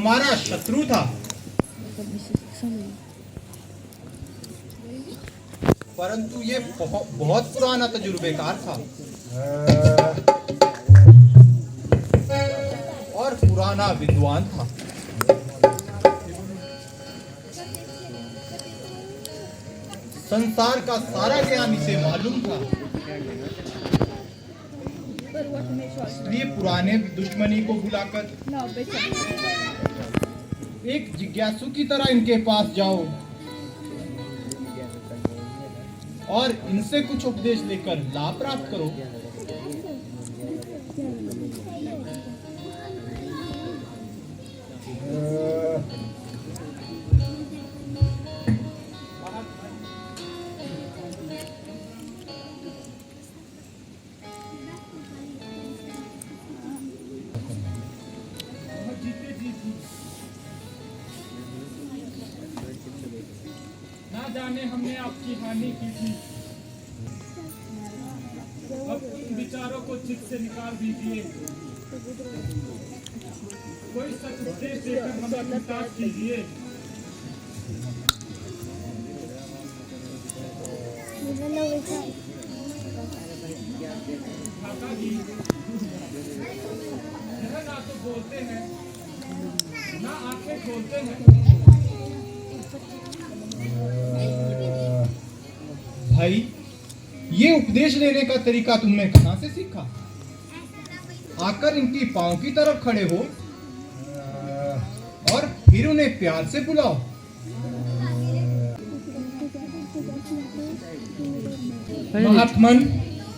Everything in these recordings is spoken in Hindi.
हमारा शत्रु था, परंतु ये बहुत पुराना तजुर्बेकार था और पुराना विद्वान था। संसार का सारा ज्ञान इसे मालूम था, इसलिए पुराने दुश्मनी को भुलाकर एक जिज्ञासु की तरह इनके पास जाओ और इनसे कुछ उपदेश लेकर लाभ प्राप्त करो। ना जाने हमने आपकी हानि की थी, अब इन विचारों को चित्त से निकाल दीजिए। कोई सच उपदेश देकर हमें विश्वास कीजिए। काका जी, यह ना तो बोलते हैं ना आंखें खोलते हैं। भाई, ये उपदेश लेने का तरीका तुमने कहां से सीखा? आकर इनकी पांव की तरफ खड़े हो और फिर उन्हें प्यार से बुलाओ। महात्मन,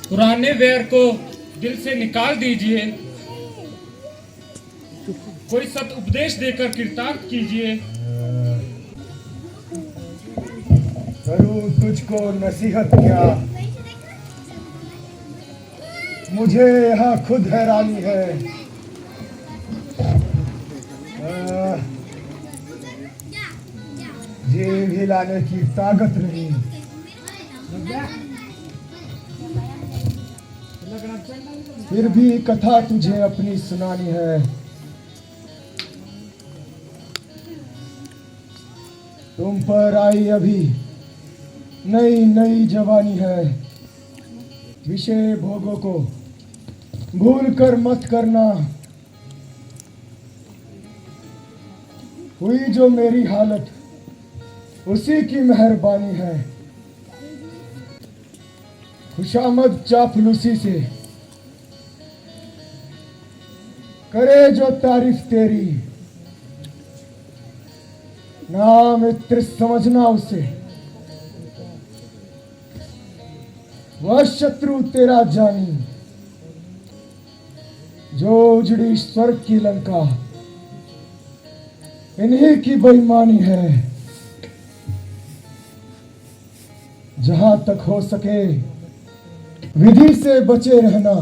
पुराने वैर को दिल से निकाल दीजिए। कोई सत उपदेश देकर कृतार्थ कीजिए। करूं तुझको नसीहत क्या, मुझे यहाँ खुद हैरानी है। जेब हिलाने की ताकत नहीं, फिर भी कथा तुझे अपनी सुनानी है। तुम पर आई अभी नई नई जवानी है, विषय भोगों को भूल कर मत करना। हुई जो मेरी हालत उसी की मेहरबानी है। खुशामद चापलूसी से करे जो तारीफ तेरी, ना मित्र समझना उसे, वह शत्रु तेरा जानी। जो उजड़ी स्वर्ग की लंका इन्हीं की बेईमानी है। जहां तक हो सके विधि से बचे रहना।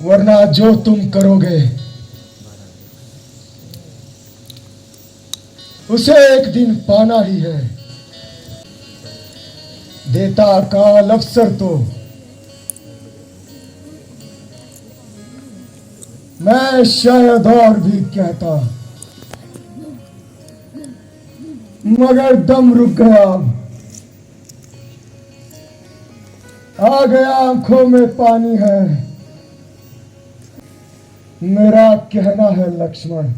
वरना जो तुम करोगे उसे एक दिन पाना ही है। देता काल अवसर तो मैं शायद और भी कहता, मगर दम रुक गया। आ गया आंखों में पानी है। मेरा कहना है लक्ष्मण,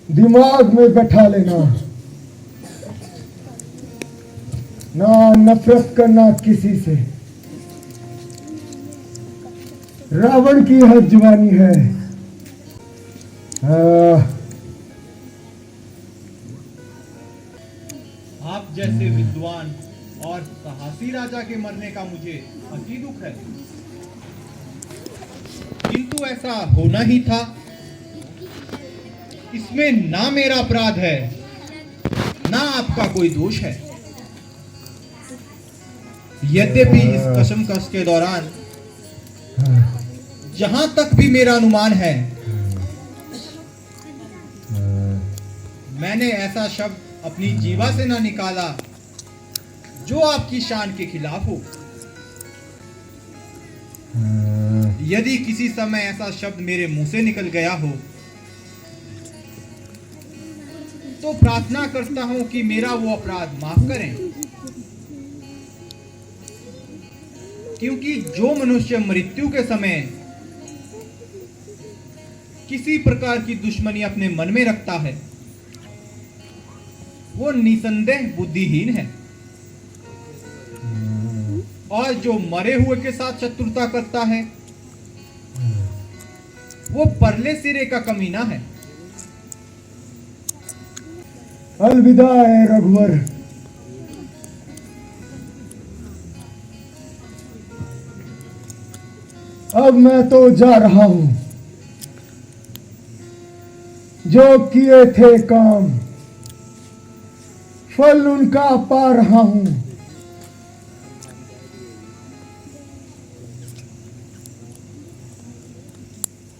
दिमाग में बैठा लेना। ना नफरत करना किसी से। रावण की हद जवानी है। आप जैसे विद्वान और साहसी राजा के मरने का मुझे अति दुख है, किंतु ऐसा होना ही था। इसमें ना मेरा अपराध है, ना आपका कोई दोष है। यद्यपि इस कशमकश के दौरान जहां तक भी मेरा अनुमान है, मैंने ऐसा शब्द अपनी जीवा से ना निकाला जो आपकी शान के खिलाफ हो। यदि किसी समय ऐसा शब्द मेरे मुंह से निकल गया हो तो प्रार्थना करता हूं कि मेरा वो अपराध माफ करें, क्योंकि जो मनुष्य मृत्यु के समय किसी प्रकार की दुश्मनी अपने मन में रखता है वो निसंदेह बुद्धिहीन है, और जो मरे हुए के साथ शत्रुता करता है वो परले सिरे का कमीना है। अलविदा है रघुवर। अब मैं तो जा रहा हूं। जो किए थे काम फल उनका पा रहा हूं।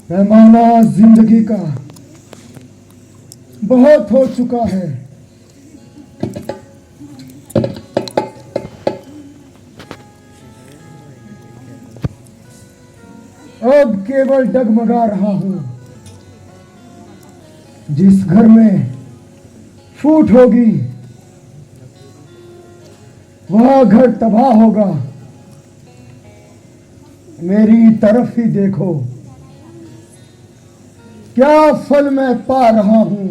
पैमाना जिंदगी का बहुत हो चुका है। अब केवल डगमगा रहा हूं। जिस घर में फूट होगी वह घर तबाह होगा। मेरी तरफ ही देखो क्या फल मैं पा रहा हूं।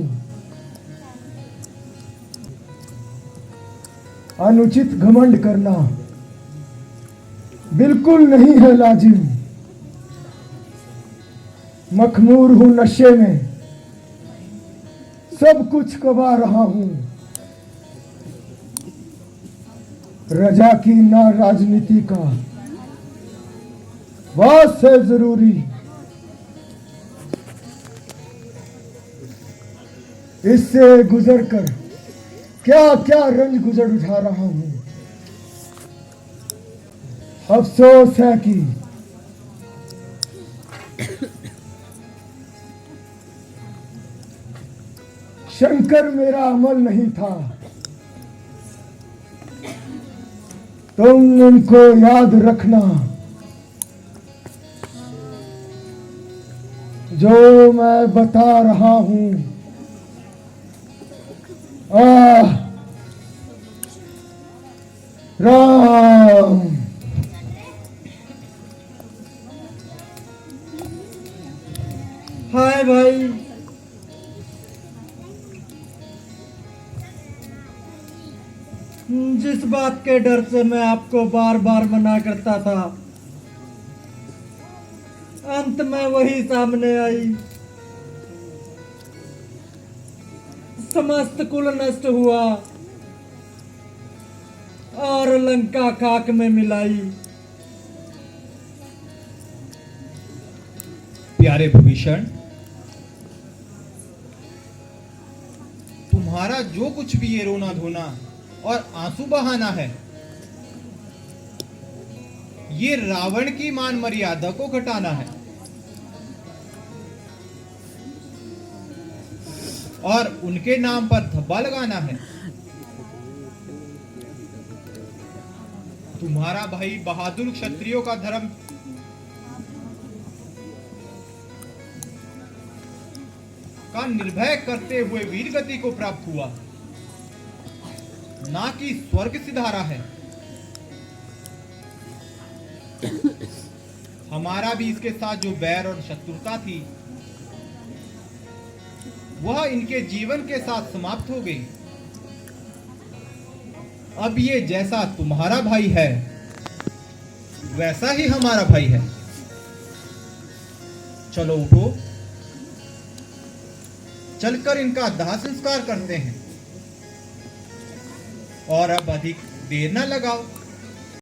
अनुचित घमंड करना बिल्कुल नहीं है लाजिम। मखमूर हूं नशे में, सब कुछ कमा रहा हूं। रजा की ना राजनीति का वास है जरूरी। इससे गुजरकर क्या क्या रंज गुजर उठा रहा हूं। अफसोस है कि शंकर मेरा अमल नहीं था। तुम उनको याद रखना जो मैं बता रहा हूं। राम। हाय भाई, जिस बात के डर से मैं आपको बार बार मना करता था अंत में वही सामने आई। समस्त कुल नष्ट हुआ और लंका खाक में मिलाई। प्यारे विभीषण, तुम्हारा जो कुछ भी ये रोना धोना और आंसू बहाना है ये रावण की मान मर्यादा को घटाना है और उनके नाम पर धब्बा लगाना है। तुम्हारा भाई बहादुर क्षत्रियों का धर्म का निर्भय करते हुए वीर गति को प्राप्त हुआ, ना कि स्वर्ग सिधारा है। हमारा भी इसके साथ जो बैर और शत्रुता थी वह इनके जीवन के साथ समाप्त हो गई। अब ये जैसा तुम्हारा भाई है वैसा ही हमारा भाई है। चलो उठो, चलकर इनका दाह संस्कार करते हैं और अब अधिक देर न लगाओ।